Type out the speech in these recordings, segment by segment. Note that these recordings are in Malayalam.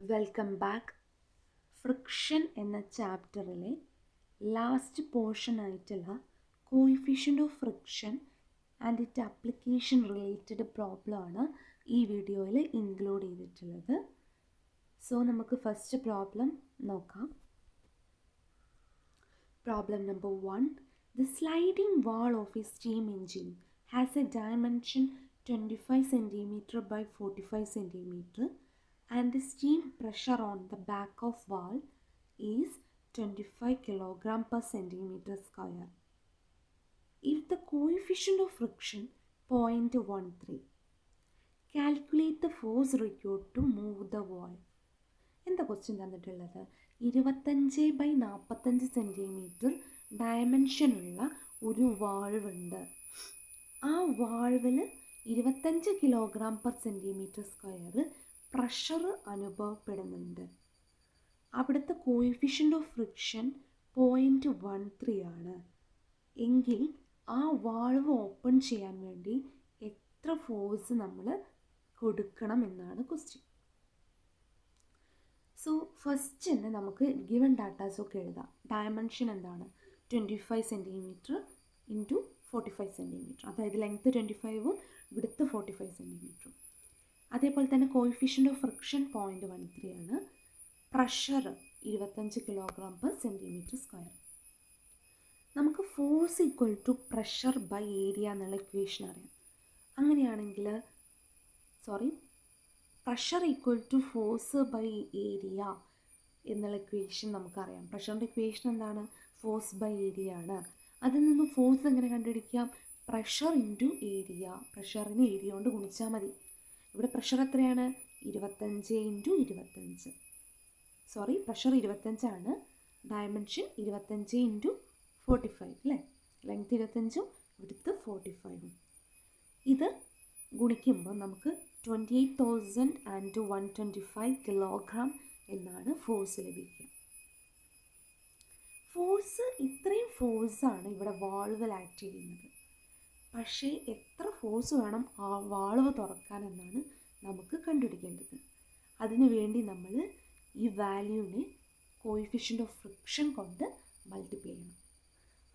Welcome back. ഫ്രിക്ഷൻ എന്ന ചാപ്റ്ററിലെ ലാസ്റ്റ് പോർഷൻ ആയിട്ടുള്ള coefficient of friction and it application related പ്രോബ്ലമാണ് ഈ വീഡിയോയിൽ ഇൻക്ലൂഡ് ചെയ്തിട്ടുള്ളത്. സോ നമുക്ക് ഫസ്റ്റ് പ്രോബ്ലം നോക്കാം. Problem number 1. The sliding wall of a steam engine has a dimension 25 cm by 45 cm and the steam pressure on the back of wall is 25 kg per centimeter square. If the coefficient of friction 0.13, calculate the force required to move the wall. എന്താ ക്വസ്റ്റ്യൻ തന്നിട്ടുള്ളത്? 25 × 45 സെൻറ്റിമീറ്റർ ഡയമെൻഷനുള്ള ഒരു വാൾവ് ഉണ്ട്. ആ വാൾവിൽ 25 kilogram per centimetre square pressure അനുഭവപ്പെടുന്നുണ്ട്. അവിടുത്തെ കോയിഫിഷ്യൻ്റ് ഓഫ് ഫ്രിക്ഷൻ 0.13 ആണ്. എങ്കിൽ ആ വാൾവ് ഓപ്പൺ ചെയ്യാൻ വേണ്ടി എത്ര ഫോഴ്സ് നമ്മൾ കൊടുക്കണം എന്നാണ് ക്വസ്റ്റ്യൻ. സോ ഫസ്റ്റ് തന്നെ നമുക്ക് ഗിവൺ ഡാറ്റാസൊക്കെ എഴുതാം. ഡയമെൻഷൻ എന്താണ്? 25 സെൻറ്റിമീറ്റർ ഇൻറ്റു 45 സെൻറ്റിമീറ്റർ, അതായത് ലെങ്ത്ത് 25ഉം വിഡ്ത്ത് 45 സെൻറ്റിമീറ്ററും. അതേപോലെ തന്നെ കോയിഫിഷ്യൻ്റ് ഓഫ് ഫ്രിക്ഷൻ 0.13 ആണ്. Pressure 25 kilogram per centimetre square. നമുക്ക് force equal to pressure by area എന്നുള്ള ഇക്വേഷൻ അറിയാം. അങ്ങനെയാണെങ്കിൽ pressure equal to force by area എന്നുള്ള ഇക്വേഷൻ നമുക്കറിയാം. പ്രഷറിൻ്റെ ഇക്വേഷൻ എന്താണ്? ഫോഴ്സ് ബൈ ഏരിയ ആണ്. അതിൽ നിന്നും ഫോഴ്സ് എങ്ങനെ കണ്ടുപിടിക്കാം? Pressure into area. പ്രഷറിന് ഏരിയ കൊണ്ട് ഗുണിച്ചാൽ മതി. ഇവിടെ പ്രഷർ എത്രയാണ്? 25 × 25. പ്രഷർ 25 ആണ്. ഡയമെൻഷൻ 25 × 45 അല്ലേ? ലെങ്ത് 25ഉം വിഡ്ത്ത് 45ഉം. ഇത് ഗുണിക്കുമ്പോൾ നമുക്ക് 28,000 × 125 കിലോഗ്രാം എന്നാണ് ഫോഴ്സ് ലഭിക്കുക. ഫോഴ്സ്, ഇത്രയും ഫോഴ്സാണ് ഇവിടെ വാൾവിൽ ആക്ട് ചെയ്യുന്നത്. പക്ഷേ എത്ര ഫോഴ്സ് വേണം ആ വാൾവ് തുറക്കാൻ എന്നാണ് നമുക്ക് കണ്ടുപിടിക്കേണ്ടത്. അതിനു വേണ്ടി നമ്മൾ ഈ വാല്യൂവിനെ കോയിഫിഷ്യൻ്റ് ഓഫ് ഫ്രിക്ഷൻ കൊണ്ട് മൾട്ടിപ്ലൈ ചെയ്യണം.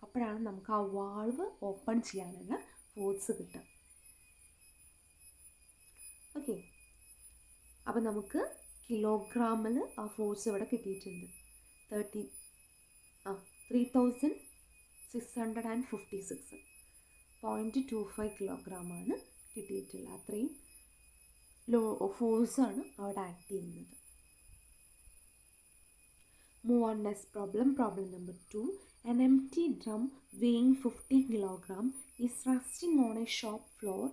അപ്പോഴാണ് നമുക്ക് ആ വാൾവ് ഓപ്പൺ ചെയ്യാനുള്ള ഫോഴ്സ് കിട്ടുക. ഓക്കെ, അപ്പോൾ നമുക്ക് കിലോഗ്രാമിൽ ആ ഫോഴ്സ് ഇവിടെ കിട്ടിയിട്ടുണ്ട്. 3656.25 കിലോഗ്രാമാണ് കിട്ടിയിട്ടുള്ളത്. അത്രയും ഫോഴ്സാണ് അവിടെ ആക്ട് ചെയ്യുന്നത്. Move on next problem. Problem number 2. An empty drum weighing 50 kilogram is resting on a shop floor.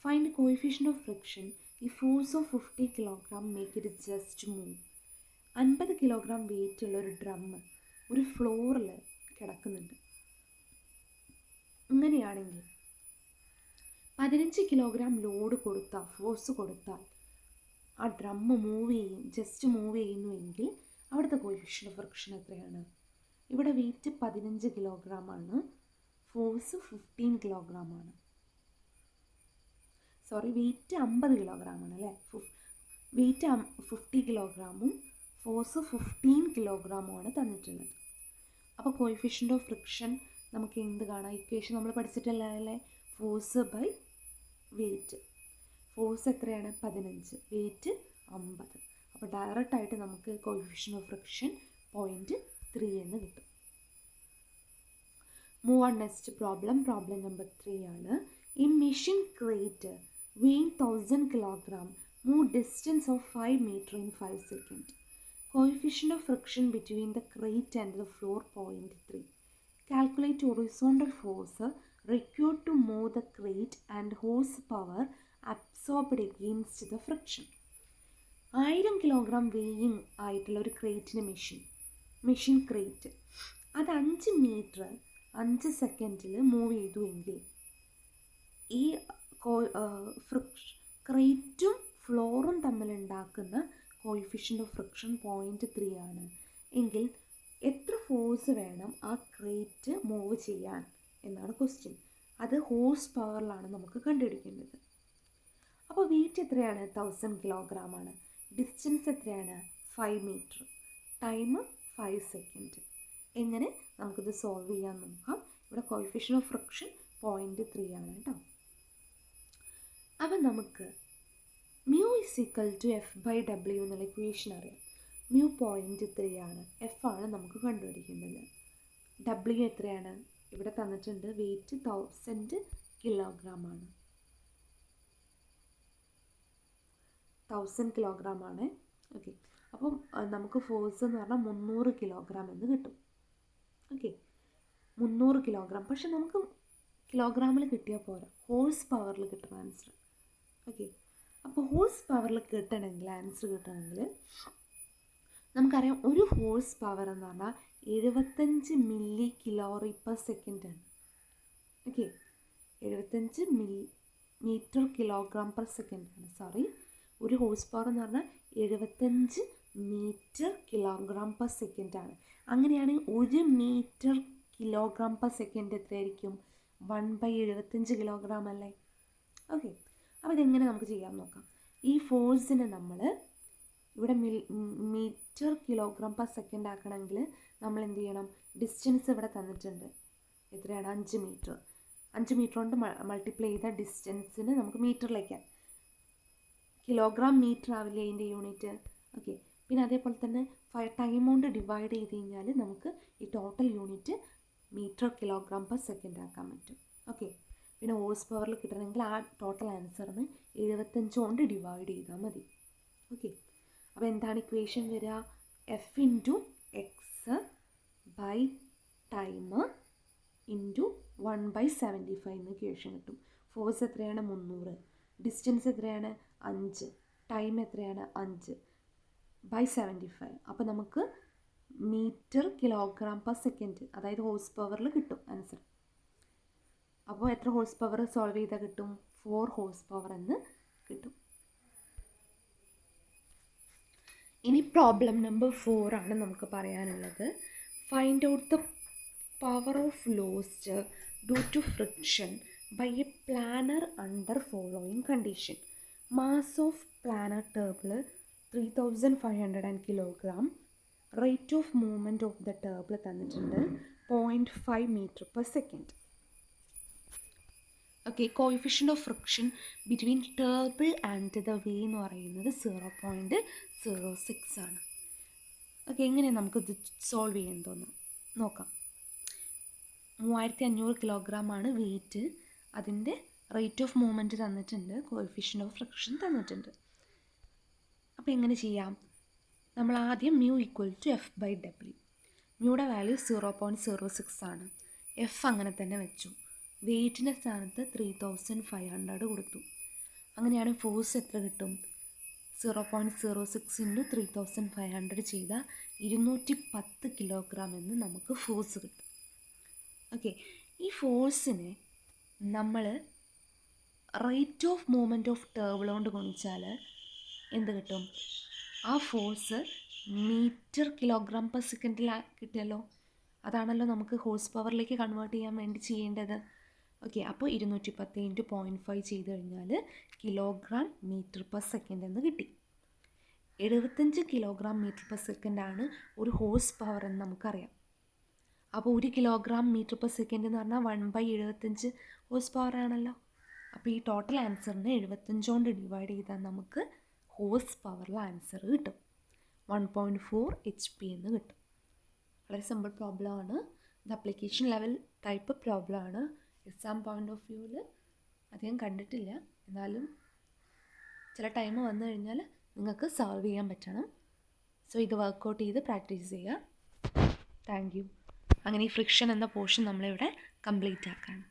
Find the coefficient of friction if force of 50 kilogram make it just move. 50 kilogram wait ഉള്ള ഒരു ഡ്രം ഒരു ഫ്ലോറിൽ കിടക്കുന്നുണ്ട്. അങ്ങനെയാണെങ്കിൽ 15 കിലോഗ്രാം ലോഡ് കൊടുത്താൽ, ഫോഴ്സ് കൊടുത്താൽ ആ ഡ്രം ജസ്റ്റ് മൂവ് ചെയ്യുന്നുവെങ്കിൽ അവിടുത്തെ കോയിഫിഷ്യൻ്റ് ഓഫ് ഫ്രിക്ഷൻ എത്രയാണ്? ഇവിടെ വെയിറ്റ് 15 കിലോഗ്രാം ആണ്, ഫോഴ്സ് 15 കിലോഗ്രാം ആണ്. വെയിറ്റ് 50 കിലോഗ്രാം ആണ് അല്ലേ? വെയിറ്റ് 50 കിലോഗ്രാമും ഫോഴ്സ് 15 കിലോഗ്രാമുമാണ് തന്നിട്ടുള്ളത്. അപ്പോൾ കോയിഫിഷ്യൻ്റ് ഓഫ് ഫ്രിക്ഷൻ നമുക്ക് എന്ത് കാണാം? ഇക്വേഷൻ നമ്മൾ പഠിച്ചിട്ടില്ലേ? Force by weight. ഫോഴ്സ് എത്രയാണ്? 15, വെയിറ്റ് 50. അപ്പോൾ ഡയറക്റ്റായിട്ട് നമുക്ക് കോയിഫിഷ്യൻ്റ് ഓഫ് ഫ്രിക്ഷൻ 0.3 എന്ന് കിട്ടും. Move on next problem. Problem number 3 ആണ്. ഈ machine crate weighing 1000 kilogram move distance of 5 meter in 5 seconds. Coefficient of friction between the crate and the floor 0.3. Calculate horizontal force required to move the crate and horsepower absorbed against the friction. 1000 kilogram weighing ആയിട്ടുള്ള ഒരു ക്രേറ്റിന് മെഷീൻ ക്രേറ്റ് അത് 5 മീറ്റർ 5 സെക്കൻഡിൽ മൂവ് ചെയ്തു എങ്കിൽ ഈ ക്രേറ്റും ഫ്ലോറും തമ്മിലുണ്ടാക്കുന്ന കോയിഫിഷ്യൻ്റ് ഓഫ് ഫ്രിക്ഷൻ 0.3 ആണ്. എങ്കിൽ എത്ര ഫോഴ്സ് വേണം ആ ക്രേറ്റ് മൂവ് ചെയ്യാൻ എന്നാണ് ക്വസ്റ്റ്യൻ. അത് ഹോഴ്സ് പവറിലാണ് നമുക്ക് കണ്ടുപിടിക്കേണ്ടത്. അപ്പോൾ വെയിറ്റ് എത്രയാണ്? 1000 കിലോഗ്രാം ആണ്. ഡിസ്റ്റൻസ് എത്രയാണ്? 5 മീറ്റർ, ടൈം 5 സെക്കൻഡ്. എങ്ങനെ നമുക്കിത് സോൾവ് ചെയ്യാൻ നോക്കാം. ഇവിടെ കോഎഫിഷ്യന്റ് ഓഫ് ഫ്രിക്ഷൻ 0.3 ആണ് കേട്ടോ. അപ്പം നമുക്ക് mu = F/W എന്നുള്ള ഇക്വേഷൻ അറിയാം. mu 0.3 ആണ്, F ആണ് നമുക്ക് കണ്ടുപിടിക്കേണ്ടത്. W എത്രയാണ്? ഇവിടെ തന്നിട്ടുണ്ട്, വെയിറ്റ് 1000 കിലോഗ്രാം ആണ്. 1000 കിലോഗ്രാം ആണ്. ഓക്കെ, അപ്പം നമുക്ക് ഫോഴ്സ് എന്ന് പറഞ്ഞാൽ 300 കിലോഗ്രാം എന്ന് കിട്ടും. Okay, 300 kilogram. പക്ഷെ നമുക്ക് കിലോഗ്രാമിൽ കിട്ടിയാൽ പോരാ, ഹോഴ്സ് പവറിൽ കിട്ടണം ആൻസർ. ഓക്കെ, അപ്പോൾ ഹോഴ്സ് പവറിൽ കിട്ടണമെങ്കിൽ, ആൻസർ കിട്ടണമെങ്കിൽ നമുക്കറിയാം ഒരു ഹോഴ്സ് പവർ എന്ന് പറഞ്ഞാൽ 75 മില്ലി കിലോറി പെർ സെക്കൻഡ് ആണ്. Okay, 75 metre kilogram per second ആണ്. സോറി, ഒരു ഹോഴ്സ് പവർ എന്ന് പറഞ്ഞാൽ 75 മീറ്റർ കിലോഗ്രാം പെർ സെക്കൻഡ് ആണ്. അങ്ങനെയാണെങ്കിൽ 1 മീറ്റർ കിലോഗ്രാം പെർ സെക്കൻഡ് എത്രയായിരിക്കും? 1/75 കിലോഗ്രാം അല്ലേ? ഓക്കെ, അപ്പോൾ ഇതെങ്ങനെ നമുക്ക് ചെയ്യാൻ നോക്കാം. ഈ ഫോഴ്സിനെ നമ്മൾ ഇവിടെ മീറ്റർ കിലോഗ്രാം പെർ സെക്കൻഡ് ആക്കണമെങ്കിൽ നമ്മൾ എന്ത് ചെയ്യണം? ഡിസ്റ്റൻസ് ഇവിടെ തന്നിട്ടുണ്ട്, എത്രയാണ്? 5 മീറ്റർ. 5 മീറ്റർ കൊണ്ട് മൾട്ടിപ്ലൈ ചെയ്ത ഡിസ്റ്റൻസിന് നമുക്ക് മീറ്ററിലേക്കാൻ, കിലോഗ്രാം മീറ്റർ ആവില്ലേ അതിൻ്റെ യൂണിറ്റ്. ഓക്കെ, പിന്നെ അതേപോലെ തന്നെ ടൈം കൊണ്ട് ഡിവൈഡ് ചെയ്ത് കഴിഞ്ഞാൽ നമുക്ക് ഈ total unit metre kilogram per second ആക്കാൻ പറ്റും. ഓക്കെ, പിന്നെ ഹോഴ്സ് പവറിൽ കിട്ടണമെങ്കിൽ ആ ടോട്ടൽ ആൻസറിന് 75 കൊണ്ട് ഡിവൈഡ് ചെയ്താൽ മതി. ഓക്കെ, അപ്പോൾ എന്താണ് ഇക്വേഷൻ വരിക? F × X by time into 1/75 എന്ന് ഇക്വേഷൻ കിട്ടും. ഫോഴ്സ് എത്രയാണ്? 300. ഡിസ്റ്റൻസ് എത്രയാണ്? 5. ടൈം എത്രയാണ്? 5/75. അപ്പോൾ നമുക്ക് മീറ്റർ കിലോഗ്രാം പെർ സെക്കൻഡ്, അതായത് ഹോഴ്സ് പവറിൽ കിട്ടും ആൻസർ. അപ്പോൾ എത്ര ഹോഴ്സ് പവർ സോൾവ് ചെയ്താൽ കിട്ടും? 4 ഹോഴ്സ് പവർ എന്ന് കിട്ടും. ഇനി പ്രോബ്ലം നമ്പർ 4 ആണ് നമുക്ക് പറയാനുള്ളത്. Find out the power of lost due to friction by a planer under following condition. Mass of planer table 3500 kilogram. Rate of movement of the table തന്നിട്ടുണ്ട് 0.5 metre per second. Okay, coefficient of friction between table and the way എന്ന് പറയുന്നത് 0.06 ആണ്. ഓക്കെ, എങ്ങനെ നമുക്കിത് സോൾവ് ചെയ്യാൻ തോന്നുന്നു നോക്കാം. 3500 കിലോഗ്രാം ആണ് വെയിറ്റ്. അതിൻ്റെ റേറ്റ് ഓഫ് മൂവ്മെൻറ്റ് തന്നിട്ടുണ്ട്, കോഎഫിഷ്യൻ്റ് ഓഫ് ഫ്രിക്ഷൻ തന്നിട്ടുണ്ട്. അപ്പോൾ എങ്ങനെ ചെയ്യാം? നമ്മൾ ആദ്യം mu = F/W. മ്യൂയുടെ വാല്യൂ 0.06 ആണ്. എഫ് അങ്ങനെ തന്നെ വെച്ചു. വെയിറ്റിൻ്റെ സ്ഥാനത്ത് 3500 കൊടുത്തു. അങ്ങനെയാണ് ഫോഴ്സ് എത്ര കിട്ടും? 0.06 × 3500 ചെയ്താൽ 210 കിലോഗ്രാം എന്ന് നമുക്ക് ഫോഴ്സ് കിട്ടും. ഓക്കെ, ഈ ഫോഴ്സിനെ നമ്മൾ rate of movement of table കൊണ്ട് ഗുണിച്ചാൽ എന്ത് കിട്ടും? ആ ഫോഴ്സ് മീറ്റർ കിലോഗ്രാം പെർ സെക്കൻഡിൽ കിട്ടിയല്ലോ. അതാണല്ലോ നമുക്ക് ഹോഴ്സ് പവറിലേക്ക് കൺവേർട്ട് ചെയ്യാൻ വേണ്ടി ചെയ്യേണ്ടത്. ഓക്കെ, അപ്പോൾ 210 × 0.5 ചെയ്ത് കഴിഞ്ഞാൽ കിലോഗ്രാം മീറ്റർ പെർ സെക്കൻഡ് എന്ന് കിട്ടി. 75 കിലോഗ്രാം മീറ്റർ പെർ സെക്കൻഡാണ് ഒരു ഹോഴ്സ് പവർ എന്ന് നമുക്കറിയാം. അപ്പോൾ 1 കിലോഗ്രാം മീറ്റർ പെർ സെക്കൻഡ് എന്ന് പറഞ്ഞാൽ 1/75 ഹോഴ്സ് പവർ ആണല്ലോ. അപ്പോൾ ഈ ടോട്ടൽ ആൻസറിനെ 75 കൊണ്ട് ഡിവൈഡ് ചെയ്താൽ നമുക്ക് ഹോഴ്സ് പവറിൽ ആൻസർ കിട്ടും. 1.4 HP എന്ന് കിട്ടും. വളരെ സിമ്പിൾ പ്രോബ്ലം ആണ്. ഇത് അപ്ലിക്കേഷൻ ലെവൽ ടൈപ്പ് പ്രോബ്ലം ആണ്. എക്സാം പോയിൻ്റ് ഓഫ് വ്യൂവിൽ അധികം കണ്ടിട്ടില്ല, എന്നാലും ചില ടൈം വന്നു കഴിഞ്ഞാൽ നിങ്ങൾക്ക് സോൾവ് ചെയ്യാൻ പറ്റണം. സോ ഇത് വർക്കൗട്ട് ചെയ്ത് പ്രാക്ടീസ് ചെയ്യുക. Thank you. അങ്ങനെ ഈ ഫ്രിക്ഷൻ എന്ന പോർഷൻ നമ്മളിവിടെ കംപ്ലീറ്റ് ആക്കുകയാണ്.